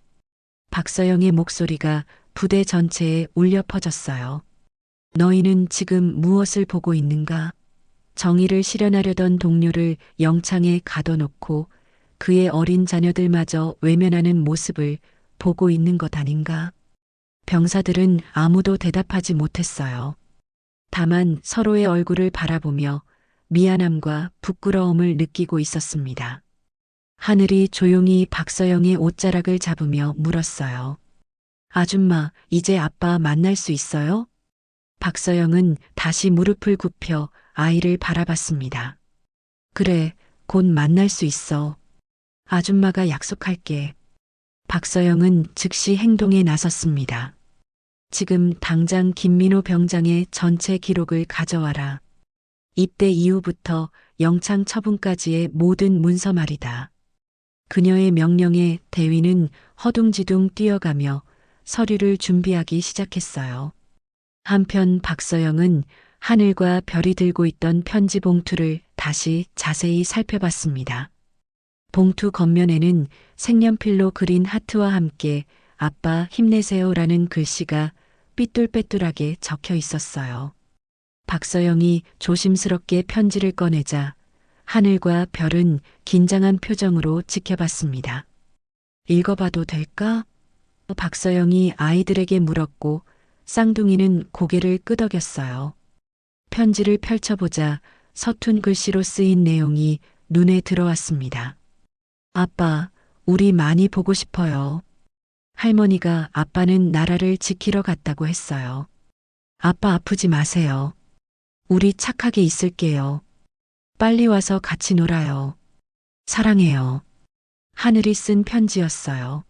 박서영의 목소리가 부대 전체에 울려 퍼졌어요. 너희는 지금 무엇을 보고 있는가? 정의를 실현하려던 동료를 영창에 가둬놓고 그의 어린 자녀들마저 외면하는 모습을 보고 있는 것 아닌가? 병사들은 아무도 대답하지 못했어요. 다만 서로의 얼굴을 바라보며 미안함과 부끄러움을 느끼고 있었습니다. 하늘이 조용히 박서영의 옷자락을 잡으며 물었어요. 아줌마, 이제 아빠 만날 수 있어요? 박서영은 다시 무릎을 굽혀 아이를 바라봤습니다. 그래, 곧 만날 수 있어. 아줌마가 약속할게. 박서영은 즉시 행동에 나섰습니다. 지금 당장 김민호 병장의 전체 기록을 가져와라. 입대 이후부터 영창 처분까지의 모든 문서 말이다. 그녀의 명령에 대위는 허둥지둥 뛰어가며 서류를 준비하기 시작했어요. 한편 박서영은 하늘과 별이 들고 있던 편지 봉투를 다시 자세히 살펴봤습니다. 봉투 겉면에는 색연필로 그린 하트와 함께 아빠 힘내세요라는 글씨가 삐뚤빼뚤하게 적혀 있었어요. 박서영이 조심스럽게 편지를 꺼내자 하늘과 별은 긴장한 표정으로 지켜봤습니다. 읽어봐도 될까? 박서영이 아이들에게 물었고 쌍둥이는 고개를 끄덕였어요. 편지를 펼쳐보자 서툰 글씨로 쓰인 내용이 눈에 들어왔습니다. 아빠, 우리 많이 보고 싶어요. 할머니가 아빠는 나라를 지키러 갔다고 했어요. 아빠 아프지 마세요. 우리 착하게 있을게요. 빨리 와서 같이 놀아요. 사랑해요. 하늘이 쓴 편지였어요.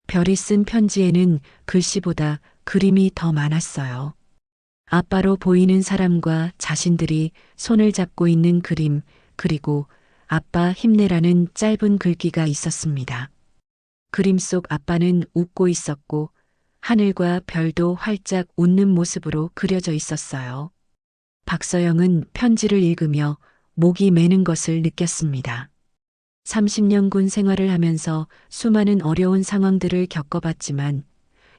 별이 쓴 편지에는 글씨보다 그림이 더 많았어요. 아빠로 보이는 사람과 자신들이 손을 잡고 있는 그림, 그리고 아빠 힘내라는 짧은 글귀가 있었습니다. 그림 속 아빠는 웃고 있었고 하늘과 별도 활짝 웃는 모습으로 그려져 있었어요. 박서영은 편지를 읽으며 목이 메는 것을 느꼈습니다. 30년 군 생활을 하면서 수많은 어려운 상황들을 겪어봤지만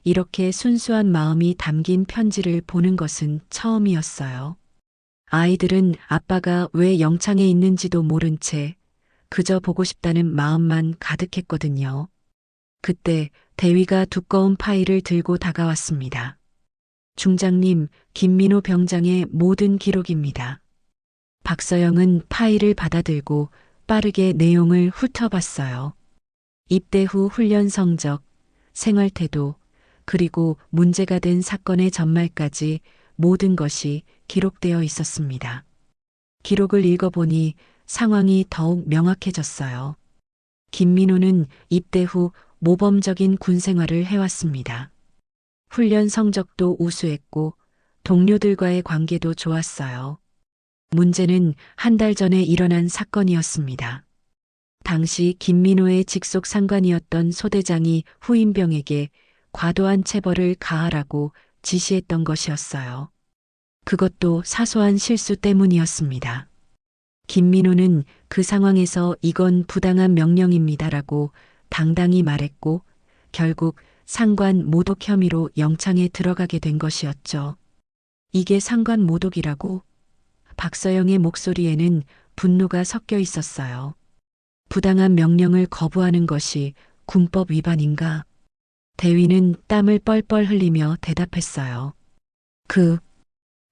이렇게 순수한 마음이 담긴 편지를 보는 것은 처음이었어요. 아이들은 아빠가 왜 영창에 있는지도 모른 채 그저 보고 싶다는 마음만 가득했거든요. 그때 대위가 두꺼운 파일을 들고 다가왔습니다. 중장님, 김민호 병장의 모든 기록입니다. 박서영은 파일을 받아들고 빠르게 내용을 훑어봤어요. 입대 후 훈련 성적, 생활 태도, 그리고 문제가 된 사건의 전말까지 모든 것이 기록되어 있었습니다. 기록을 읽어보니 상황이 더욱 명확해졌어요. 김민호는 입대 후 모범적인 군 생활을 해왔습니다. 훈련 성적도 우수했고 동료들과의 관계도 좋았어요. 문제는 한 달 전에 일어난 사건이었습니다. 당시 김민호의 직속 상관이었던 소대장이 후임병에게 과도한 체벌을 가하라고 지시했던 것이었어요. 그것도 사소한 실수 때문이었습니다. 김민호는 그 상황에서 이건 부당한 명령입니다라고 당당히 말했고 결국 상관 모독 혐의로 영창에 들어가게 된 것이었죠. 이게 상관 모독이라고? 박서영의 목소리에는 분노가 섞여 있었어요. 부당한 명령을 거부하는 것이 군법 위반인가? 대위는 땀을 뻘뻘 흘리며 대답했어요.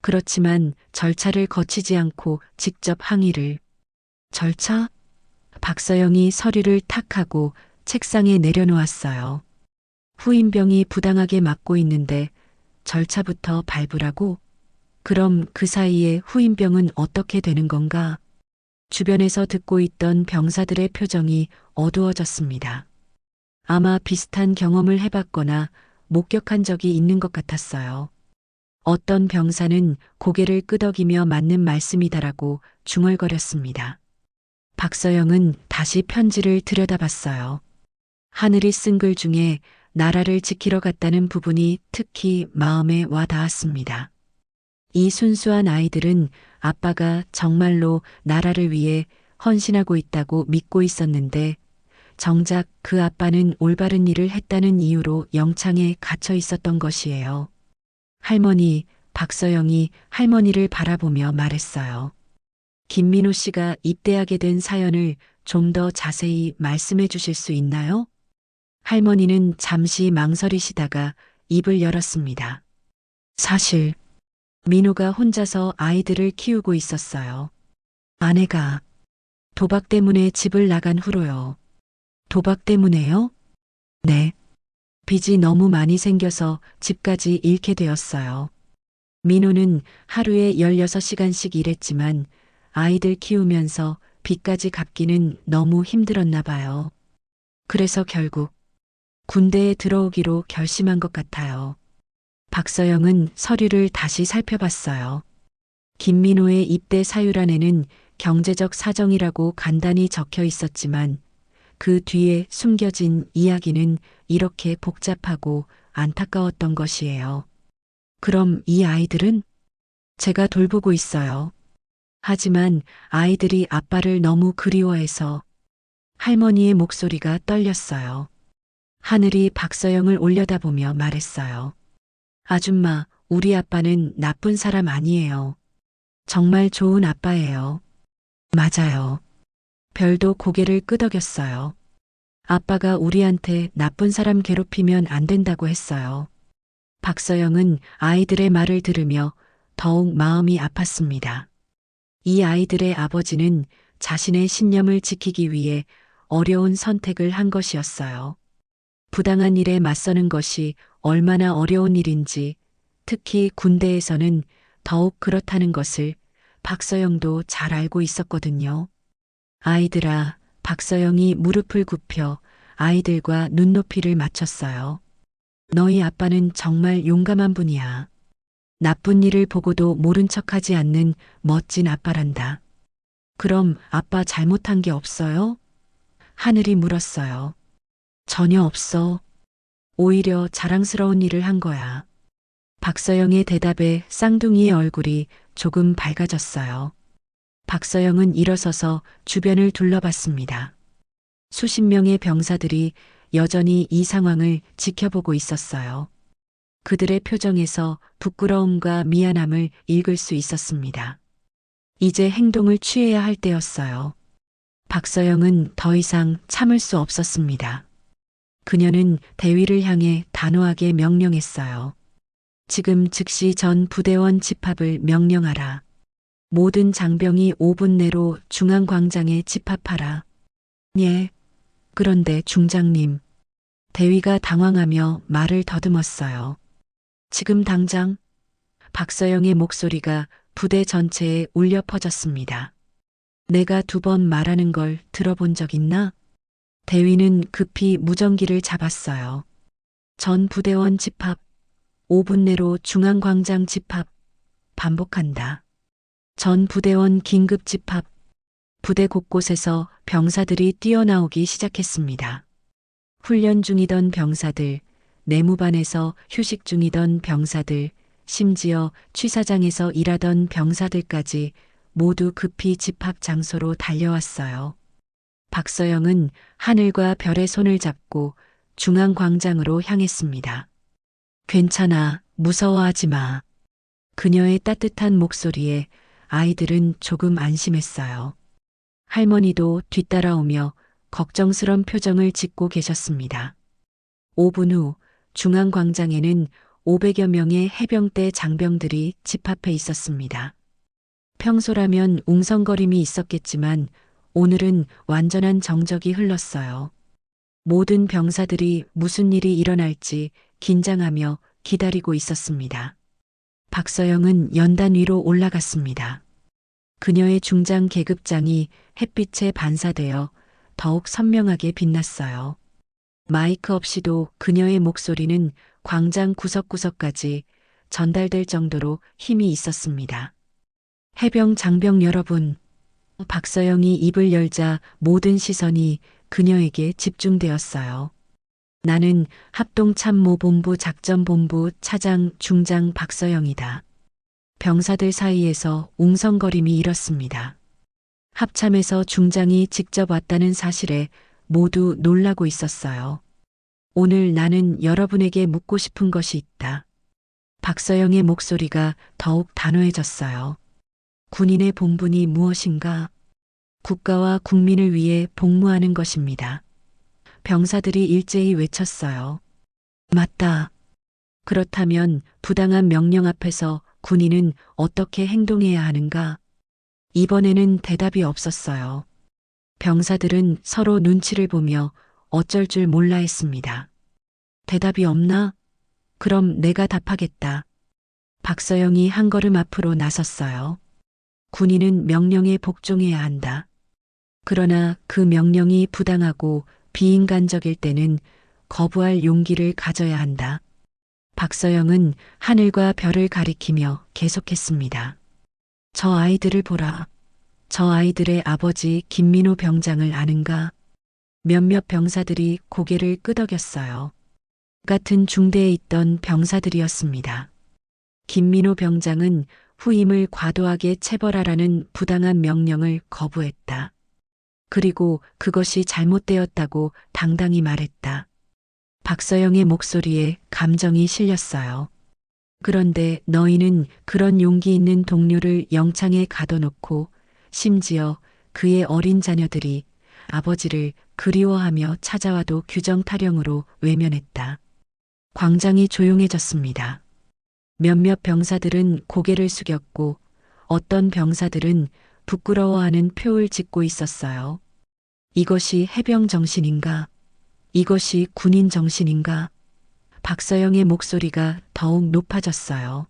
그렇지만 절차를 거치지 않고 직접 항의를. 절차? 박서영이 서류를 탁 하고 책상에 내려놓았어요. 후임병이 부당하게 맡고 있는데 절차부터 밟으라고? 그럼 그 사이에 후임병은 어떻게 되는 건가? 주변에서 듣고 있던 병사들의 표정이 어두워졌습니다. 아마 비슷한 경험을 해봤거나 목격한 적이 있는 것 같았어요. 어떤 병사는 고개를 끄덕이며 맞는 말씀이다라고 중얼거렸습니다. 박서영은 다시 편지를 들여다봤어요. 하늘이 쓴 글 중에 나라를 지키러 갔다는 부분이 특히 마음에 와 닿았습니다. 이 순수한 아이들은 아빠가 정말로 나라를 위해 헌신하고 있다고 믿고 있었는데 정작 그 아빠는 올바른 일을 했다는 이유로 영창에 갇혀 있었던 것이에요. 할머니, 박서영이 할머니를 바라보며 말했어요. 김민호 씨가 입대하게 된 사연을 좀 더 자세히 말씀해 주실 수 있나요? 할머니는 잠시 망설이시다가 입을 열었습니다. 사실 민호가 혼자서 아이들을 키우고 있었어요. 아내가 도박 때문에 집을 나간 후로요. 도박 때문에요? 네. 빚이 너무 많이 생겨서 집까지 잃게 되었어요. 민호는 하루에 16시간씩 일했지만 아이들 키우면서 빚까지 갚기는 너무 힘들었나 봐요. 그래서 결국 군대에 들어오기로 결심한 것 같아요. 박서영은 서류를 다시 살펴봤어요. 김민호의 입대 사유란에는 경제적 사정이라고 간단히 적혀 있었지만 그 뒤에 숨겨진 이야기는 이렇게 복잡하고 안타까웠던 것이에요. 그럼 이 아이들은? 제가 돌보고 있어요. 하지만 아이들이 아빠를 너무 그리워해서 할머니의 목소리가 떨렸어요. 하늘이 박서영을 올려다보며 말했어요. 아줌마, 우리 아빠는 나쁜 사람 아니에요. 정말 좋은 아빠예요. 맞아요. 별도 고개를 끄덕였어요. 아빠가 우리한테 나쁜 사람 괴롭히면 안 된다고 했어요. 박서영은 아이들의 말을 들으며 더욱 마음이 아팠습니다. 이 아이들의 아버지는 자신의 신념을 지키기 위해 어려운 선택을 한 것이었어요. 부당한 일에 맞서는 것이 얼마나 어려운 일인지, 특히 군대에서는 더욱 그렇다는 것을 박서영도 잘 알고 있었거든요. 아이들아, 박서영이 무릎을 굽혀 아이들과 눈높이를 맞췄어요. 너희 아빠는 정말 용감한 분이야. 나쁜 일을 보고도 모른 척하지 않는 멋진 아빠란다. 그럼 아빠 잘못한 게 없어요? 하늘이 물었어요. 전혀 없어. 오히려 자랑스러운 일을 한 거야. 박서영의 대답에 쌍둥이의 얼굴이 조금 밝아졌어요. 박서영은 일어서서 주변을 둘러봤습니다. 수십 명의 병사들이 여전히 이 상황을 지켜보고 있었어요. 그들의 표정에서 부끄러움과 미안함을 읽을 수 있었습니다. 이제 행동을 취해야 할 때였어요. 박서영은 더 이상 참을 수 없었습니다. 그녀는 대위를 향해 단호하게 명령했어요. 지금 즉시 전 부대원 집합을 명령하라. 모든 장병이 5분 내로 중앙광장에 집합하라. 예. 그런데 중장님. 대위가 당황하며 말을 더듬었어요. 지금 당장. 박서영의 목소리가 부대 전체에 울려 퍼졌습니다. 내가 2번 말하는 걸 들어본 적 있나? 대위는 급히 무전기를 잡았어요. 전 부대원 집합. 5분 내로 중앙광장 집합. 반복한다. 전 부대원 긴급 집합. 부대 곳곳에서 병사들이 뛰어나오기 시작했습니다. 훈련 중이던 병사들, 내무반에서 휴식 중이던 병사들, 심지어 취사장에서 일하던 병사들까지 모두 급히 집합 장소로 달려왔어요. 박서영은 하늘과 별의 손을 잡고 중앙광장으로 향했습니다. 괜찮아, 무서워하지 마. 그녀의 따뜻한 목소리에 아이들은 조금 안심했어요. 할머니도 뒤따라오며 걱정스런 표정을 짓고 계셨습니다. 5분 후 중앙광장에는 500여 명의 해병대 장병들이 집합해 있었습니다. 평소라면 웅성거림이 있었겠지만 오늘은 완전한 정적이 흘렀어요. 모든 병사들이 무슨 일이 일어날지 긴장하며 기다리고 있었습니다. 박서영은 연단 위로 올라갔습니다. 그녀의 중장 계급장이 햇빛에 반사되어 더욱 선명하게 빛났어요. 마이크 없이도 그녀의 목소리는 광장 구석구석까지 전달될 정도로 힘이 있었습니다. 해병 장병 여러분, 박서영이 입을 열자 모든 시선이 그녀에게 집중되었어요. 나는 합동참모본부 작전본부 차장 중장 박서영이다. 병사들 사이에서 웅성거림이 일었습니다. 합참에서 중장이 직접 왔다는 사실에 모두 놀라고 있었어요. 오늘 나는 여러분에게 묻고 싶은 것이 있다. 박서영의 목소리가 더욱 단호해졌어요. 군인의 본분이 무엇인가? 국가와 국민을 위해 복무하는 것입니다. 병사들이 일제히 외쳤어요. 맞다. 그렇다면 부당한 명령 앞에서 군인은 어떻게 행동해야 하는가? 이번에는 대답이 없었어요. 병사들은 서로 눈치를 보며 어쩔 줄 몰라 했습니다. 대답이 없나? 그럼 내가 답하겠다. 박서영이 한 걸음 앞으로 나섰어요. 군인은 명령에 복종해야 한다. 그러나 그 명령이 부당하고 비인간적일 때는 거부할 용기를 가져야 한다. 박서영은 하늘과 별을 가리키며 계속했습니다. 저 아이들을 보라. 저 아이들의 아버지 김민호 병장을 아는가? 몇몇 병사들이 고개를 끄덕였어요. 같은 중대에 있던 병사들이었습니다. 김민호 병장은 후임을 과도하게 체벌하라는 부당한 명령을 거부했다. 그리고 그것이 잘못되었다고 당당히 말했다. 박서영의 목소리에 감정이 실렸어요. 그런데 너희는 그런 용기 있는 동료를 영창에 가둬놓고 심지어 그의 어린 자녀들이 아버지를 그리워하며 찾아와도 규정 타령으로 외면했다. 광장이 조용해졌습니다. 몇몇 병사들은 고개를 숙였고 어떤 병사들은 부끄러워하는 표를 짓고 있었어요. 이것이 해병 정신인가? 이것이 군인 정신인가? 박서영의 목소리가 더욱 높아졌어요.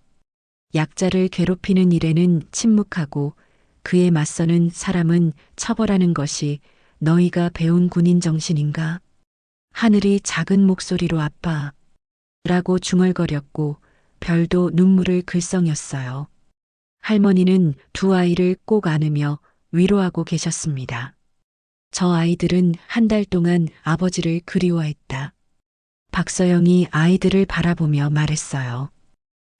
약자를 괴롭히는 일에는 침묵하고 그에 맞서는 사람은 처벌하는 것이 너희가 배운 군인 정신인가? 하늘이 작은 목소리로 아빠 라고 중얼거렸고 별도 눈물을 글썽였어요. 할머니는 두 아이를 꼭 안으며 위로하고 계셨습니다. 저 아이들은 한 달 동안 아버지를 그리워했다. 박서영이 아이들을 바라보며 말했어요.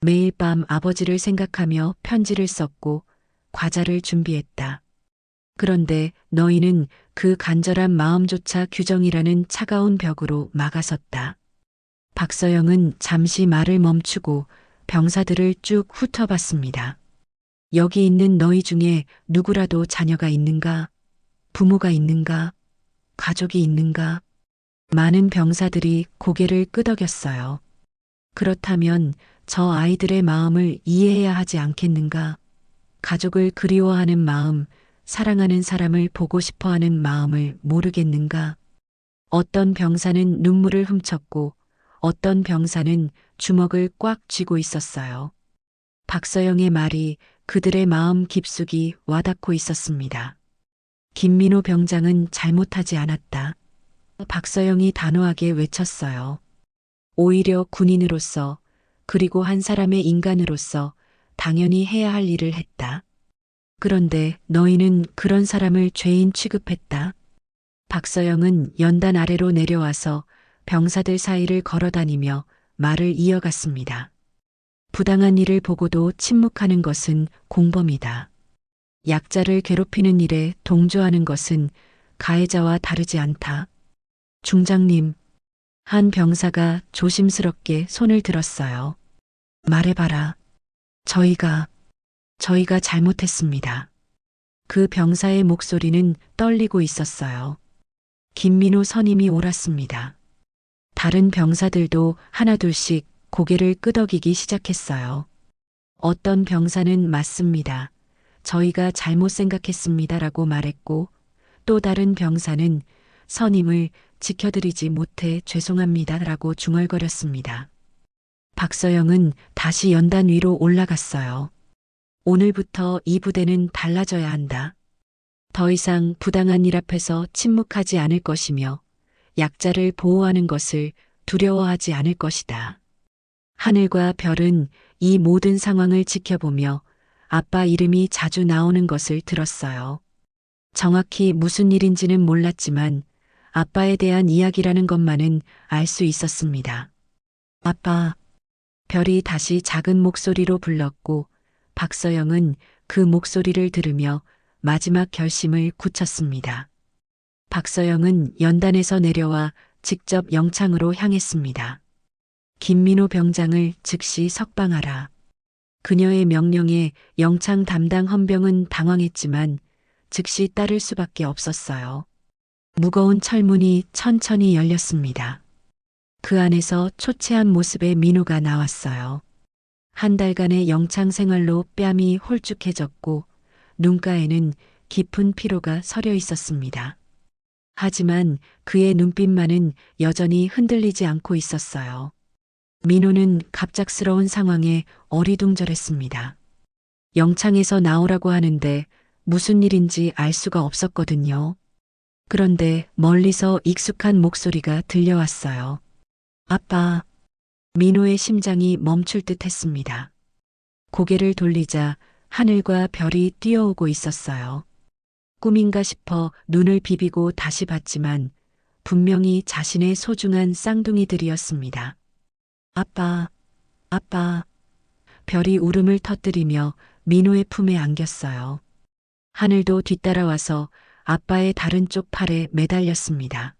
매일 밤 아버지를 생각하며 편지를 썼고 과자를 준비했다. 그런데 너희는 그 간절한 마음조차 규정이라는 차가운 벽으로 막아섰다. 박서영은 잠시 말을 멈추고 병사들을 쭉 훑어봤습니다. 여기 있는 너희 중에 누구라도 자녀가 있는가? 부모가 있는가? 가족이 있는가? 많은 병사들이 고개를 끄덕였어요. 그렇다면 저 아이들의 마음을 이해해야 하지 않겠는가? 가족을 그리워하는 마음, 사랑하는 사람을 보고 싶어 하는 마음을 모르겠는가? 어떤 병사는 눈물을 훔쳤고 어떤 병사는 주먹을 꽉 쥐고 있었어요. 박서영의 말이 그들의 마음 깊숙이 와닿고 있었습니다. 김민호 병장은 잘못하지 않았다. 박서영이 단호하게 외쳤어요. 오히려 군인으로서 그리고 한 사람의 인간으로서 당연히 해야 할 일을 했다. 그런데 너희는 그런 사람을 죄인 취급했다. 박서영은 연단 아래로 내려와서 병사들 사이를 걸어다니며 말을 이어갔습니다. 부당한 일을 보고도 침묵하는 것은 공범이다. 약자를 괴롭히는 일에 동조하는 것은 가해자와 다르지 않다. 중장님, 한 병사가 조심스럽게 손을 들었어요. 말해봐라. 저희가 잘못했습니다. 그 병사의 목소리는 떨리고 있었어요. 김민호 선임이 옳았습니다. 다른 병사들도 하나둘씩 고개를 끄덕이기 시작했어요. 어떤 병사는 맞습니다. 저희가 잘못 생각했습니다라고 말했고 또 다른 병사는 선임을 지켜드리지 못해 죄송합니다라고 중얼거렸습니다. 박서영은 다시 연단 위로 올라갔어요. 오늘부터 이 부대는 달라져야 한다. 더 이상 부당한 일 앞에서 침묵하지 않을 것이며 약자를 보호하는 것을 두려워하지 않을 것이다. 하늘과 별은 이 모든 상황을 지켜보며 아빠 이름이 자주 나오는 것을 들었어요. 정확히 무슨 일인지는 몰랐지만 아빠에 대한 이야기라는 것만은 알 수 있었습니다. 아빠, 별이 다시 작은 목소리로 불렀고 박서영은 그 목소리를 들으며 마지막 결심을 굳혔습니다. 박서영은 연단에서 내려와 직접 영창으로 향했습니다. 김민호 병장을 즉시 석방하라. 그녀의 명령에 영창 담당 헌병은 당황했지만 즉시 따를 수밖에 없었어요. 무거운 철문이 천천히 열렸습니다. 그 안에서 초췌한 모습의 민호가 나왔어요. 한 달간의 영창 생활로 뺨이 홀쭉해졌고 눈가에는 깊은 피로가 서려 있었습니다. 하지만 그의 눈빛만은 여전히 흔들리지 않고 있었어요. 민호는 갑작스러운 상황에 어리둥절했습니다. 영창에서 나오라고 하는데 무슨 일인지 알 수가 없었거든요. 그런데 멀리서 익숙한 목소리가 들려왔어요. 아빠. 민호의 심장이 멈출 듯 했습니다. 고개를 돌리자 하늘과 별이 뛰어오고 있었어요. 꿈인가 싶어 눈을 비비고 다시 봤지만 분명히 자신의 소중한 쌍둥이들이었습니다. 아빠, 아빠. 별이 울음을 터뜨리며 민호의 품에 안겼어요. 하늘도 뒤따라와서 아빠의 다른 쪽 팔에 매달렸습니다.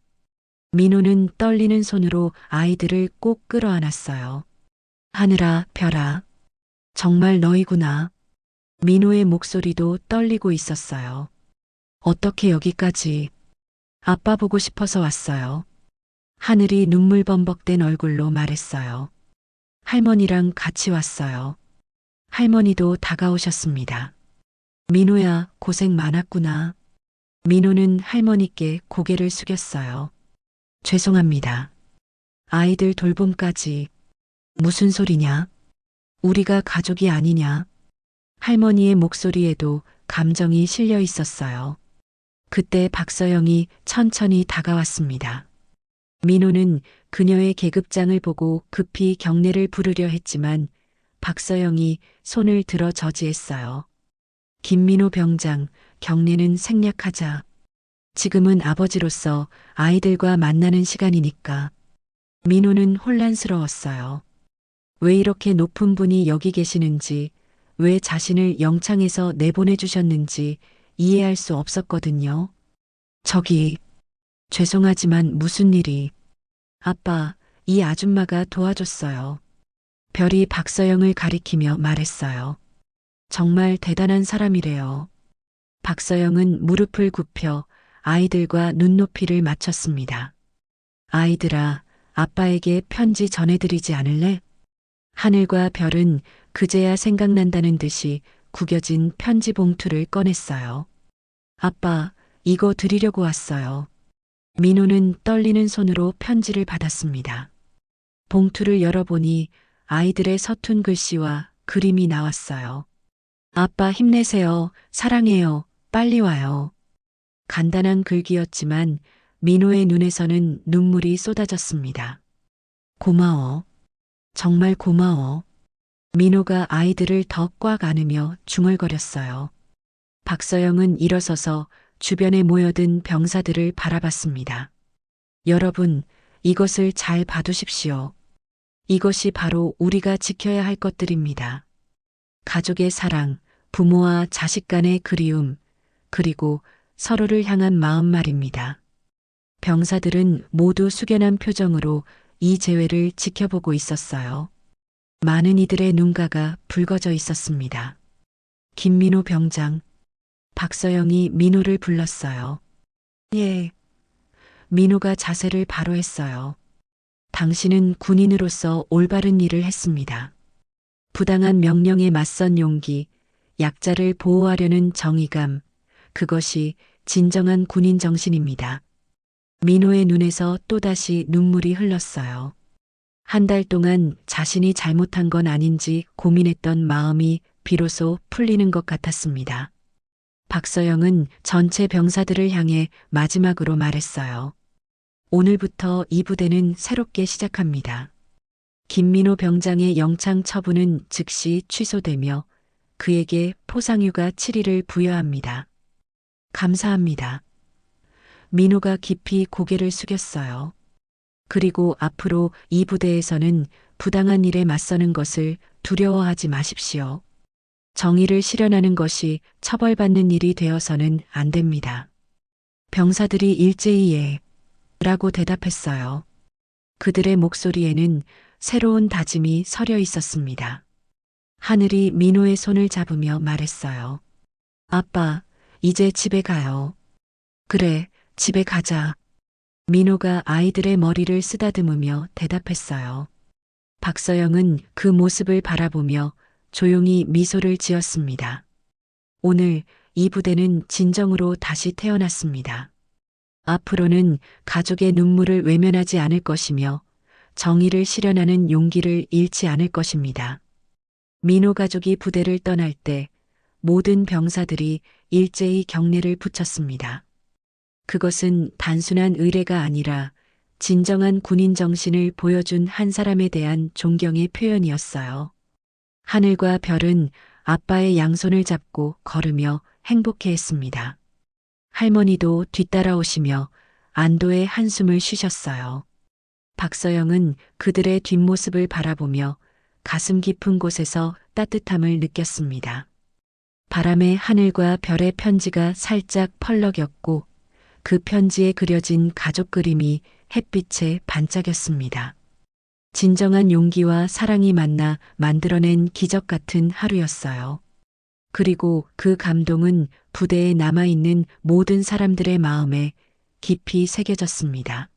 민호는 떨리는 손으로 아이들을 꼭 끌어안았어요. 하늘아, 별아, 정말 너희구나. 민호의 목소리도 떨리고 있었어요. 어떻게 여기까지? 아빠 보고 싶어서 왔어요. 하늘이 눈물 범벅된 얼굴로 말했어요. 할머니랑 같이 왔어요. 할머니도 다가오셨습니다. 민호야, 고생 많았구나. 민호는 할머니께 고개를 숙였어요. 죄송합니다. 아이들 돌봄까지. 무슨 소리냐? 우리가 가족이 아니냐? 할머니의 목소리에도 감정이 실려 있었어요. 그때 박서영이 천천히 다가왔습니다. 민호는 그녀의 계급장을 보고 급히 경례를 부르려 했지만 박서영이 손을 들어 저지했어요. 김민호 병장, 경례는 생략하자. 지금은 아버지로서 아이들과 만나는 시간이니까. 민호는 혼란스러웠어요. 왜 이렇게 높은 분이 여기 계시는지, 왜 자신을 영창에서 내보내주셨는지 이해할 수 없었거든요. 저기, 죄송하지만 무슨 일이. 아빠, 이 아줌마가 도와줬어요. 별이 박서영을 가리키며 말했어요. 정말 대단한 사람이래요. 박서영은 무릎을 굽혀 아이들과 눈높이를 맞췄습니다. 아이들아, 아빠에게 편지 전해드리지 않을래? 하늘과 별은 그제야 생각난다는 듯이 구겨진 편지 봉투를 꺼냈어요. 아빠, 이거 드리려고 왔어요. 민호는 떨리는 손으로 편지를 받았습니다. 봉투를 열어보니 아이들의 서툰 글씨와 그림이 나왔어요. 아빠 힘내세요. 사랑해요. 빨리 와요. 간단한 글귀였지만 민호의 눈에서는 눈물이 쏟아졌습니다. 고마워. 정말 고마워. 민호가 아이들을 더 꽉 안으며 중얼거렸어요. 박서영은 일어서서 주변에 모여든 병사들을 바라봤습니다. 여러분, 이것을 잘 봐두십시오. 이것이 바로 우리가 지켜야 할 것들입니다. 가족의 사랑, 부모와 자식 간의 그리움, 그리고 서로를 향한 마음 말입니다. 병사들은 모두 숙연한 표정으로 이 재회를 지켜보고 있었어요. 많은 이들의 눈가가 붉어져 있었습니다. 김민호 병장, 박서영이 민호를 불렀어요. 예. 민호가 자세를 바로 했어요. 당신은 군인으로서 올바른 일을 했습니다. 부당한 명령에 맞선 용기, 약자를 보호하려는 정의감, 그것이 진정한 군인 정신입니다. 민호의 눈에서 또다시 눈물이 흘렀어요. 한 달 동안 자신이 잘못한 건 아닌지 고민했던 마음이 비로소 풀리는 것 같았습니다. 박서영은 전체 병사들을 향해 마지막으로 말했어요. 오늘부터 이 부대는 새롭게 시작합니다. 김민호 병장의 영창 처분은 즉시 취소되며 그에게 포상휴가 7일을 부여합니다. 감사합니다. 민호가 깊이 고개를 숙였어요. 그리고 앞으로 이 부대에서는 부당한 일에 맞서는 것을 두려워하지 마십시오. 정의를 실현하는 것이 처벌받는 일이 되어서는 안 됩니다. 병사들이 일제히 예, 라고 대답했어요. 그들의 목소리에는 새로운 다짐이 서려 있었습니다. 하늘이 민호의 손을 잡으며 말했어요. 아빠, 이제 집에 가요. 그래, 집에 가자. 민호가 아이들의 머리를 쓰다듬으며 대답했어요. 박서영은 그 모습을 바라보며 조용히 미소를 지었습니다. 오늘 이 부대는 진정으로 다시 태어났습니다. 앞으로는 가족의 눈물을 외면하지 않을 것이며 정의를 실현하는 용기를 잃지 않을 것입니다. 민호 가족이 부대를 떠날 때 모든 병사들이 일제히 경례를 붙였습니다. 그것은 단순한 의례가 아니라 진정한 군인 정신을 보여준 한 사람에 대한 존경의 표현이었어요. 하늘과 별은 아빠의 양손을 잡고 걸으며 행복해했습니다. 할머니도 뒤따라오시며 안도의 한숨을 쉬셨어요. 박서영은 그들의 뒷모습을 바라보며 가슴 깊은 곳에서 따뜻함을 느꼈습니다. 바람에 하늘과 별의 편지가 살짝 펄럭였고 그 편지에 그려진 가족 그림이 햇빛에 반짝였습니다. 진정한 용기와 사랑이 만나 만들어낸 기적 같은 하루였어요. 그리고 그 감동은 부대에 남아있는 모든 사람들의 마음에 깊이 새겨졌습니다.